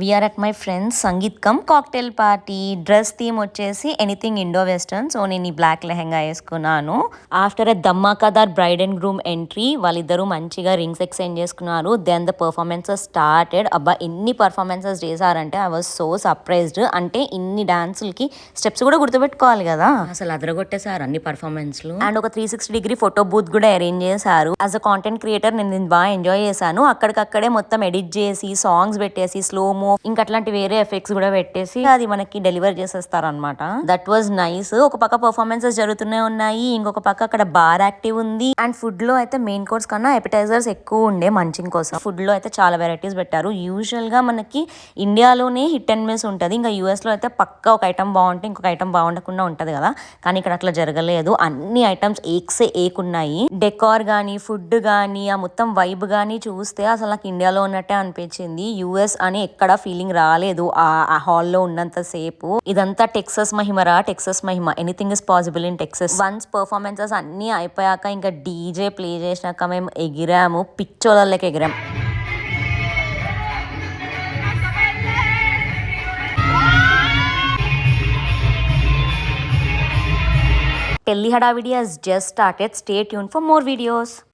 We are at my friends sangeet come cocktail party. Dress theme వచ్చేసి anything Indo western. So నేను ఈ black lehenga వేసుకున్నాను. After a ధమాకాదార్ bride and groom entry వాళ్ళిద్దరూ మంచిగా రింగ్స్ ఎక్స్చేంజ్ చేసుకున్నారు. Then the performances started. అబ్బా ఎన్ని పర్ఫార్మెన్సెస్ చేశారంటే ఐ వాజ్ సో సర్ప్రైజ్డ్. అంటే ఇన్ని డాన్సులకి స్టెప్స్ కూడా గుర్తుపెట్టుకోవాలి కదా, అసలు అదరగొట్టేశారు అన్ని పర్ఫార్మెన్స్లు. అండ్ ఒక 360 డిగ్రీ ఫోటో బూత్ కూడా అరేంజ్ చేశారు. యాజ్ అ కాంటెంట్ క్రియేటర్ నేను దీన్ని బాగా ఎంజాయ్ చేశాను. అక్కడికక్కడే మొత్తం ఎడిట్ చేసి సాంగ్స్ పెట్టేసి స్లోమో ఇంకా అట్లాంటి వేరే ఎఫెక్ట్స్ కూడా పెట్టేసి అది మనకి డెలివర్ చేసేస్తారు అనమాట. That was nice. ఒక పక్క పర్ఫార్మెన్సెస్ జరుగుతూనే ఉన్నాయి, ఇంకొక పక్క అక్కడ బార్ యాక్టివ్ ఉంది. అండ్ ఫుడ్ లో అయితే మెయిన్ కోర్స్ కన్నా ఎపిటైజర్స్ ఎక్కువ ఉండే మంచింగ్ కోసం. ఫుడ్ లో అయితే చాలా వెరైటీస్ పెట్టారు. యూజువల్ గా మనకి ఇండియాలోనే హిట్ అండ్ మిస్ ఉంటుంది, ఇంకా యూఎస్ లో అయితే పక్కా ఒక ఐటమ్ బాగుంటే ఇంకొక ఐటమ్ బాగుండకుండా ఉంటది కదా, కానీ ఇక్కడ అట్లా జరగలేదు. అన్ని ఐటమ్స్ ఏక్సే ఏకున్నాయి. డెకార్ గానీ ఫుడ్ గానీ ఆ మొత్తం వైబ్ గానీ చూస్తే అసలు నాకు ఇండియాలో ఉన్నట్టే అనిపించింది. యుఎస్ అని ఎక్కడ ఫీలింగ్ రాలేదు ఆ హాల్లో ఉన్నంత సేపు. ఇదంతా టెక్సస్ మహిమరా, టెక్సస్ మహిమ. Anything is possible in Texas. Once performances అన్ని అయిపోయాక ఇంకా డీజే ప్లే చేసినాక మేము ఎగిరాము, పిచ్చోళ్ళకి ఎగిరాం. పెళ్లి హడావిడి has just started. Stay tuned for more videos.